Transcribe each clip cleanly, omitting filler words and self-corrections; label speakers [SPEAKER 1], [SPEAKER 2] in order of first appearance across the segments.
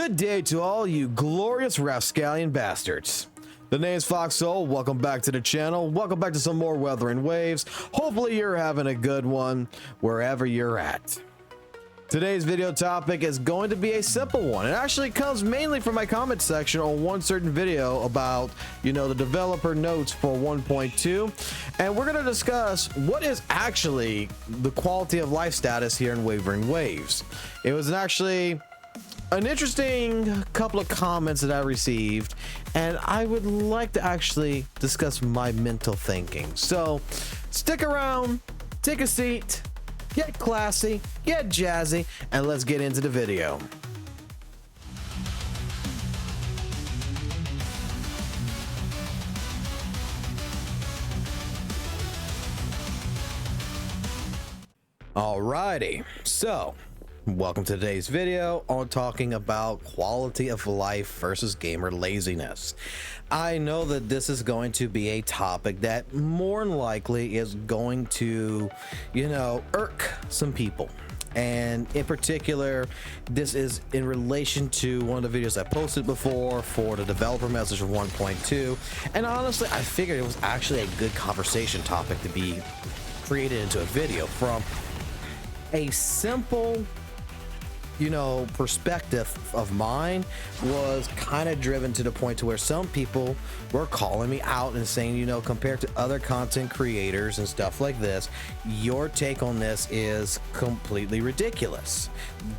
[SPEAKER 1] Good day to all you glorious rascallion bastards. The name is FOXSOL. Welcome back to the channel. Welcome back to some more WutheringWaves. Hopefully you're having a good one wherever you're at. Today's video topic is going to be a simple one. It actually comes mainly from my comment section on one certain video about, the developer notes for 1.2. And we're going to discuss what is actually the quality of life status here in WutheringWaves. It was actually an interesting couple of comments that I received, and I would like to actually discuss my mental thinking. So stick around, take a seat, get classy, get jazzy, and let's get into the video. Alrighty, so welcome to today's video on talking about quality of life versus gamer laziness. I know that this is going to be a topic that more than likely is going to, irk some people. And in particular, this is in relation to one of the videos I posted before for the developer message of 1.2. And honestly, I figured it was actually a good conversation topic to be created into a video from a simple perspective of mine. Was kind of driven to the point to where some people were calling me out and saying, compared to other content creators and stuff like this, your take on this is completely ridiculous.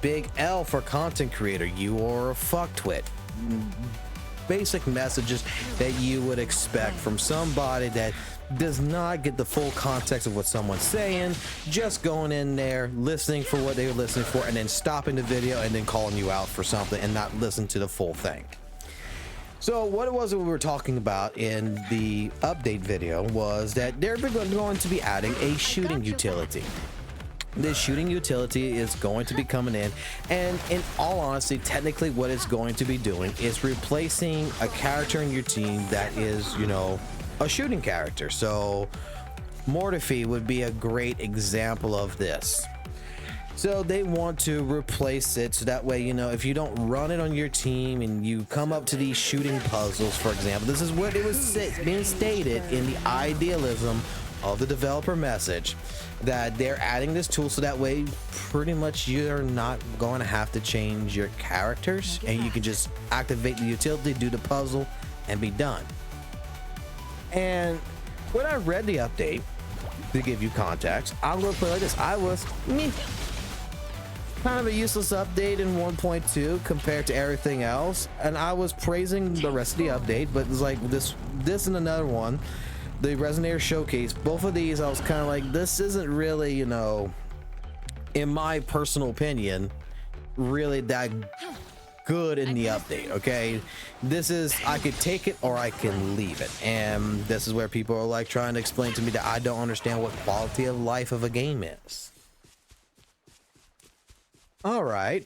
[SPEAKER 1] Big L for content creator, you are a fucktwit. Basic messages that you would expect from somebody that does not get the full context of what someone's saying, just going in there, listening for what they were listening for, and then stopping the video and then calling you out for something and not listen to the full thing. So what it was that we were talking about in the update video was that they're going to be adding a shooting utility. This shooting utility is going to be coming in, and in all honesty, technically what it's going to be doing is replacing a character in your team that is, a shooting character. So Mortifee would be a great example of this. So they want to replace it so that way, if you don't run it on your team and you come up to these shooting puzzles, for example, this is what it was being stated in the idealism of the developer message, that they're adding this tool so that way pretty much you're not going to have to change your characters and you can just activate the utility, do the puzzle, and be done. And when I read the update, to give you context, I'm going to put it like this: I was kind of a useless update in 1.2 compared to everything else, and I was praising the rest of the update, but it's like this and another one, the Resonator Showcase, both of these I was kind of like, this isn't really, in my personal opinion, really that good in the update. Okay, this is, I could take it or I can leave it, and this is where people are like trying to explain to me that I don't understand what quality of life of a game is. All right,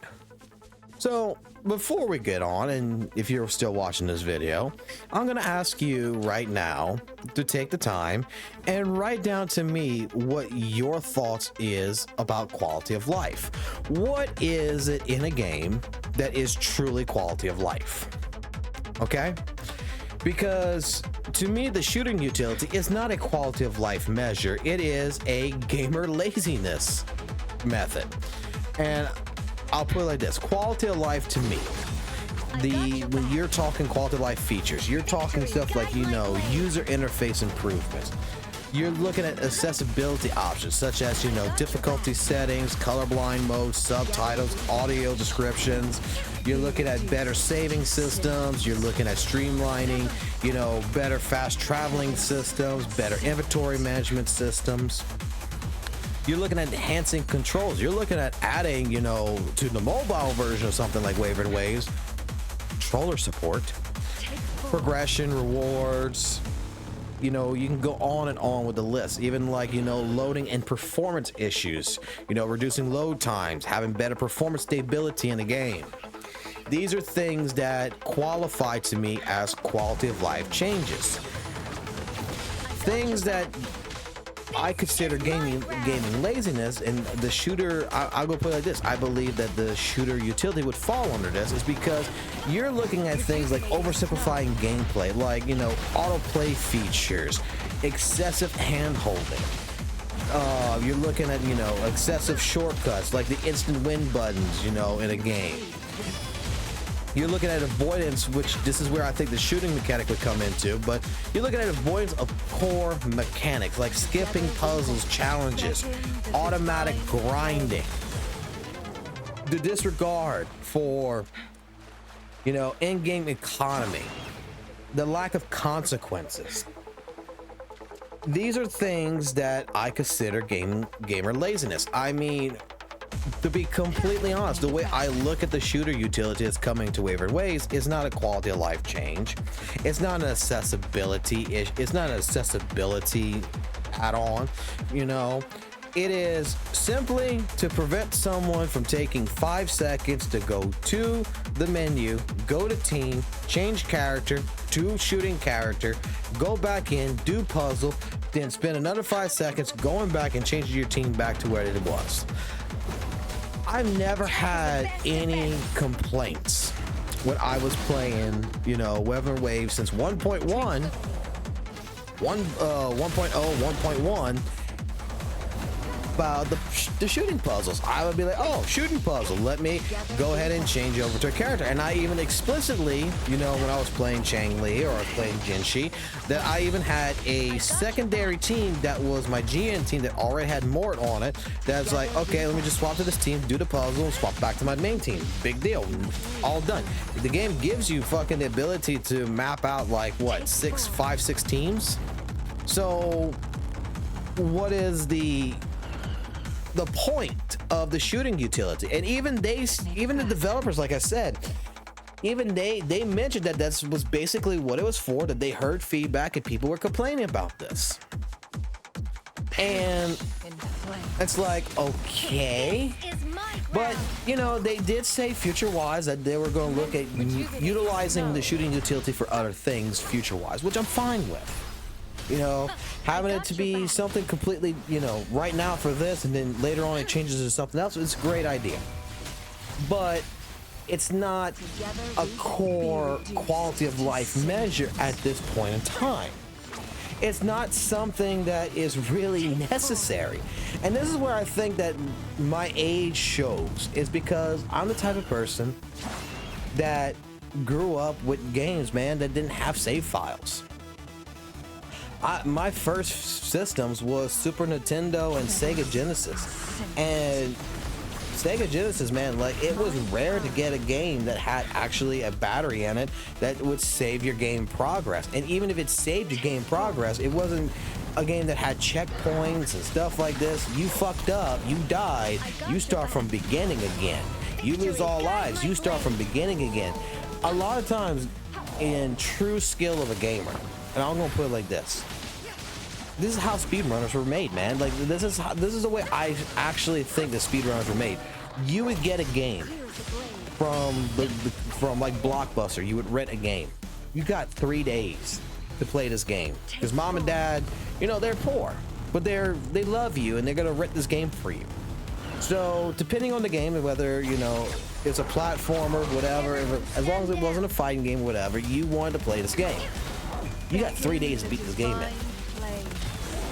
[SPEAKER 1] so before we get on, and if you're still watching this video, I'm gonna ask you right now to take the time and write down to me what your thoughts is about quality of life. What is it in a game that is truly quality of life? Okay, because to me the shooting utility is not a quality of life measure, it is a gamer laziness method. And I'll put it like this: quality of life to me, when you're talking quality of life features, you're talking stuff like, user interface improvements. You're looking at accessibility options such as, difficulty settings, colorblind mode, subtitles, audio descriptions. You're looking at better saving systems. You're looking at streamlining, better fast traveling systems, better inventory management systems. You're looking at enhancing controls. You're looking at adding, to the mobile version of something like WutheringWaves, controller support, progression, rewards. You can go on and on with the list. Even like, loading and performance issues, reducing load times, having better performance stability in the game. These are things that qualify to me as quality of life changes. Things that I consider gaming laziness, and the shooter, I'll go put it like this. I believe that the shooter utility would fall under this, is because you're looking at things like oversimplifying gameplay, like, you know, autoplay features, excessive hand holding. You're looking at, you know, excessive shortcuts, like the instant win buttons, you know, in a game. You're looking at avoidance, which this is where I think the shooting mechanic would come into, but you're looking at avoidance of core mechanics, like skipping puzzles, challenges, automatic grinding, the disregard for, you know, in-game economy, the lack of consequences. These are things that I consider gamer laziness. I mean, to be completely honest, the way I look at the shooter utility that's coming to WutheringWaves is not a quality of life change. It's not an accessibility issue. It's not an accessibility add-on, you know. It is simply to prevent someone from taking 5 seconds to go to the menu, go to team, change character to shooting character, go back in, do puzzle, then spend another 5 seconds going back and changing your team back to where it was. I've never had any complaints when I was playing, you know, WutheringWaves since 1.1, 1.0, 1.1, about the shooting puzzles. I would be like, oh, shooting puzzle, let me go ahead and change over to a character. And I even explicitly, you know, when I was playing Chang Li or I was playing Jinshi, that I even had a secondary team that was my GN team that already had Mort on it. That's like, okay, let me just swap to this team, do the puzzle, and swap back to my main team. Big deal, all done. The game gives you fucking the ability to map out like what, 5, 6 teams. So what is the point of the shooting utility? And even the developers, like I said, even they mentioned that that was basically what it was for, that they heard feedback and people were complaining about this. And it's like, okay, but you know, they did say future wise that they were going to look at utilizing the shooting utility for other things future wise, which I'm fine with. You know, having it to be something completely, you know, right now for this, and then later on it changes to something else, it's a great idea. But it's not a core quality of life measure at this point in time. It's not something that is really necessary. And this is where I think that my age shows, is because I'm the type of person that grew up with games, man, that didn't have save files. My first systems was Super Nintendo and Sega Genesis, and Sega Genesis, man, like, it was rare to get a game that had actually a battery in it that would save your game progress. And even if it saved your game progress, it wasn't a game that had checkpoints and stuff like this. You fucked up, you died, you start from beginning again. You lose all lives, you start from beginning again. A lot of times, in true skill of a gamer, and I'm gonna put it like this is how speedrunners were made, man. Like, this is the way I actually think that speedrunners were made. You would get a game from like Blockbuster. You would rent a game. You got 3 days to play this game because mom and dad, you know, they're poor, but they love you and they're gonna rent this game for you. So depending on the game and whether, you know, it's a platformer, whatever, as long as it wasn't a fighting game, whatever, you wanted to play this game. You got 3 days to beat this game in.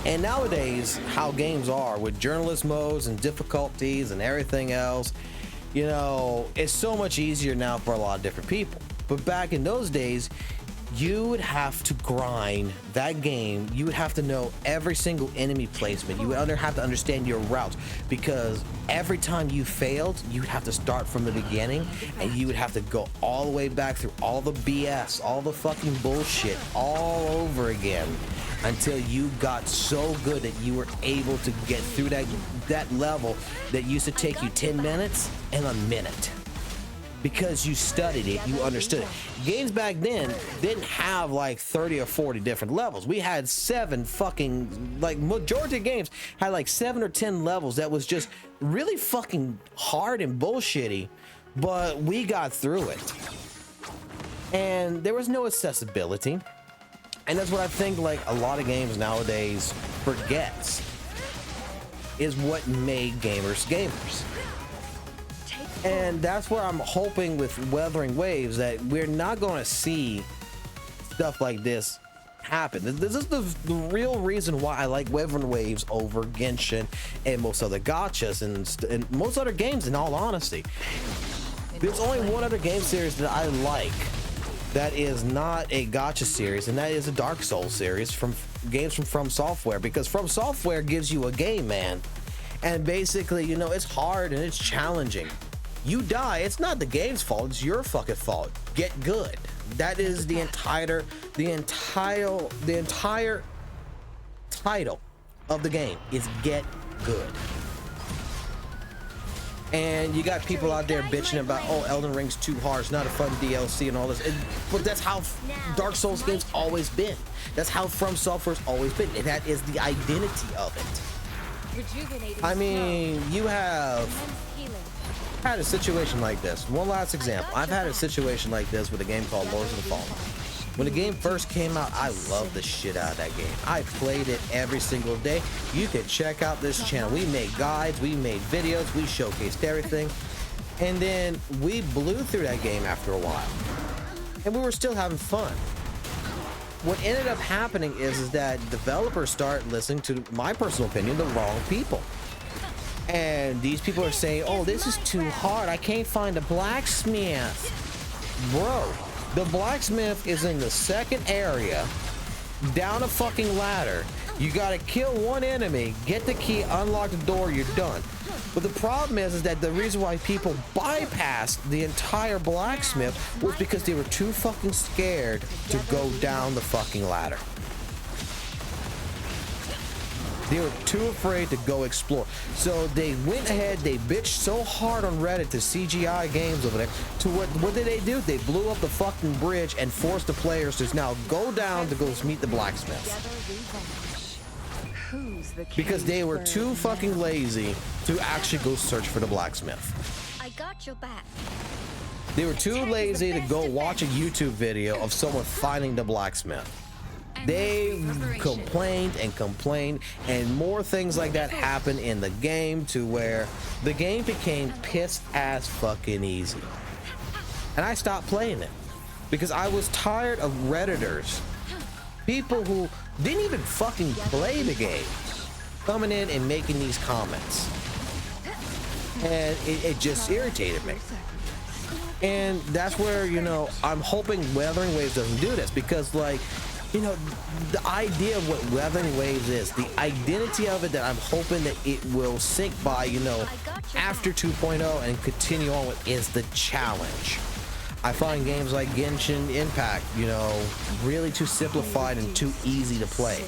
[SPEAKER 1] And nowadays, how games are with journalist modes and difficulties and everything else, you know, it's so much easier now for a lot of different people. But back in those days, you would have to grind that game. You would have to know every single enemy placement. You would have to understand your routes, because every time you failed, you would have to start from the beginning, and you would have to go all the way back through all the BS, all the fucking bullshit all over again, until you got so good that you were able to get through that level that used to take you 10 minutes in a minute. Because you studied it, you understood it. Games back then didn't have like 30 or 40 different levels. We had 7 fucking, like, majority of games had like 7 or 10 levels that was just really fucking hard and bullshitty, but we got through it. And there was no accessibility. And that's what I think like a lot of games nowadays forgets, is what made gamers gamers. And that's where I'm hoping with WutheringWaves that we're not going to see stuff like this happen. This is the real reason why I like WutheringWaves over Genshin and most other gotchas and most other games, in all honesty. There's only one other game series that I like that is not a gotcha series, and that is a Dark Souls series from games from Software, because From Software gives you a game, man, and basically, you know, it's hard and it's challenging. You die, it's not the game's fault, it's your fucking fault. Get good. That is the entire title of the game, is Get Good. And you got people out there bitching about, oh, Elden Ring's too hard, it's not a fun DLC and all this. But that's how Dark Souls games always been. That's how From Software's always been. And that is the identity of it. I mean, you have had a situation like this. One last example. I've had a situation like this with a game called Lords of the Fallen. When the game first came out, I loved the shit out of that game. I played it every single day. You can check out this channel. We made guides, we made videos, we showcased everything. And then we blew through that game after a while. And we were still having fun. What ended up happening is that developers start listening to, my personal opinion, the wrong people. And these people are saying, oh, this is too hard, I can't find a blacksmith. Bro, the blacksmith is in the second area, down a fucking ladder. You gotta kill one enemy, get the key, unlock the door, you're done. But the problem is that the reason why people bypassed the entire blacksmith was because they were too fucking scared to go down the fucking ladder. They were too afraid to go explore. So they went ahead, they bitched so hard on Reddit to CGI games over there, to what did they do? They blew up the fucking bridge and forced the players to now go down to go meet the blacksmith. Because they were too fucking lazy to actually go search for the blacksmith.
[SPEAKER 2] I got your back.
[SPEAKER 1] They were too lazy to go watch a YouTube video of someone finding the blacksmith. They complained and complained, and more things like that happened in the game, to where the game became piss ass fucking easy. And I stopped playing it because I was tired of Redditors, people who didn't even fucking play the game, coming in and making these comments. And it just irritated me. And that's where, you know, I'm hoping WutheringWaves doesn't do this, because, like, you know, the idea of what WutheringWaves is, the identity of it, that I'm hoping that it will sink by, you know, after 2.0 and continue on with, is the challenge. I find games like Genshin Impact, you know, really too simplified and too easy to play.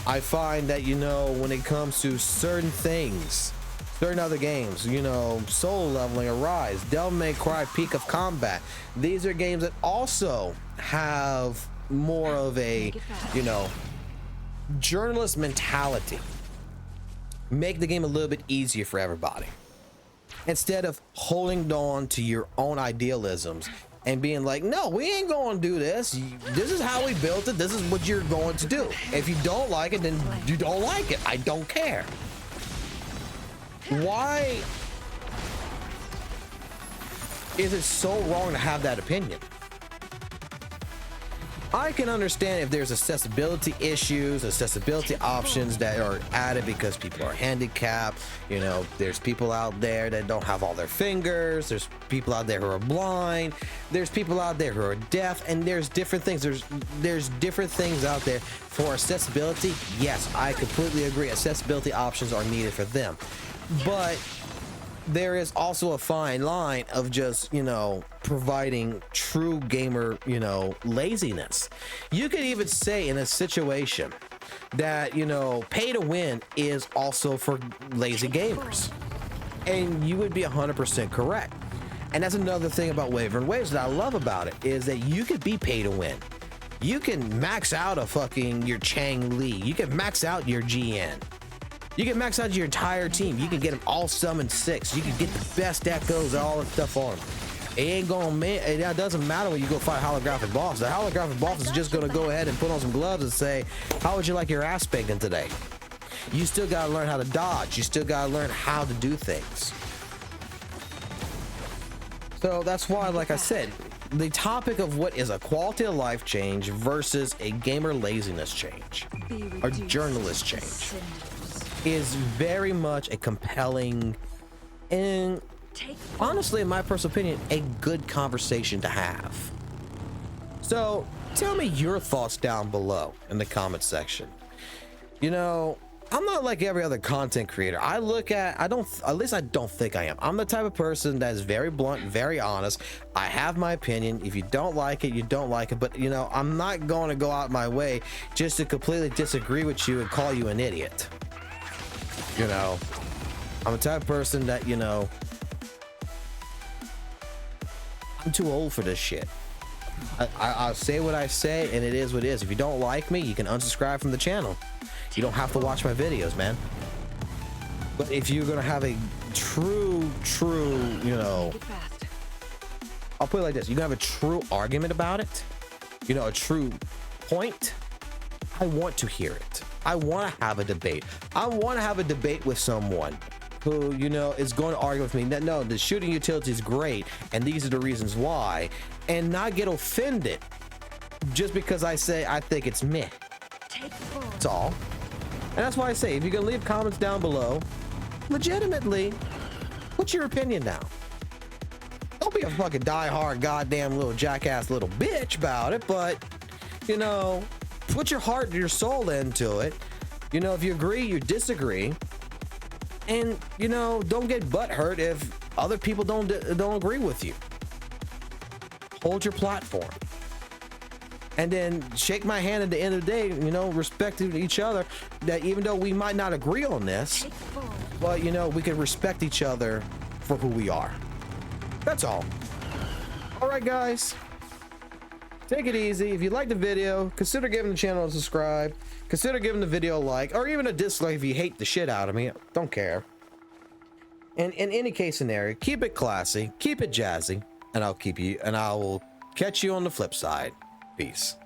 [SPEAKER 1] I find that, you know, when it comes to certain things, certain other games, you know, Soul Leveling, Arise, Devil May Cry, Peak of Combat, these are games that also have more of a, you know, journalist mentality. Make the game a little bit easier for everybody, instead of holding on to your own idealisms and being like, no, we ain't gonna do this, this is how we built it, this is what you're going to do. If you don't like it, then you don't like it, I don't care. Why is it so wrong to have that opinion? I can understand if there's accessibility issues, accessibility options that are added because people are handicapped. You know, there's people out there that don't have all their fingers. There's people out there who are blind. There's people out there who are deaf, and there's different things. There's different things out there for accessibility. Yes, I completely agree. Accessibility options are needed for them. But there is also a fine line of just, you know, providing true gamer, you know, laziness. You could even say in a situation that, you know, pay to win is also for lazy gamers. And you would be 100% correct. And that's another thing about WutheringWaves that I love about it, is that you could be pay to win. You can max out a fucking your Chang Li. You can max out your GN. You can max out your entire team. You can get them all summoned 6. You can get the best echoes and all that stuff on them. It ain't gonna mean it doesn't matter when you go fight a holographic boss. The holographic boss is just gonna go ahead and put on some gloves and say, how would you like your ass spanking today? You still gotta learn how to dodge. You still gotta learn how to do things. So that's why, like I said, the topic of what is a quality of life change versus a gamer laziness change or journalist change is very much a compelling and, honestly, in my personal opinion, a good conversation to have. So tell me your thoughts down below in the comment section. You know, I'm not like every other content creator. At least I don't think I am. I'm the type of person that is very blunt, very honest. I have my opinion. If you don't like it, you don't like it. But, you know, I'm not going to go out my way just to completely disagree with you and call you an idiot. You know, I'm the type of person that, you know, I'm too old for this shit. I'll say what I say, and it is what it is. If you don't like me, you can unsubscribe from the channel. You don't have to watch my videos, man. But if you're gonna have a true, you know, I'll put it like this: you're gonna have a true argument about it, you know, a true point. I want to hear it. I want to have a debate. I want to have a debate with someone who, you know, is going to argue with me that no, the shooting utility is great and these are the reasons why, and not get offended just because I say I think it's meh. That's all. And that's why I say, if you're gonna leave comments down below, legitimately, what's your opinion now? Don't be a fucking diehard goddamn little jackass little bitch about it, but, you know, put your heart and your soul into it. You know, if you agree, you disagree. And, you know, don't get butthurt if other people don't agree with you. Hold your platform. And then shake my hand at the end of the day, you know, respect each other, that even though we might not agree on this, but, you know, we can respect each other for who we are. That's all. All right, guys. Take it easy. If you like the video, consider giving the channel a subscribe. Consider giving the video a like, or even a dislike if you hate the shit out of me. Don't care. And in any case scenario, keep it classy, keep it jazzy, and I will catch you on the flip side. Peace.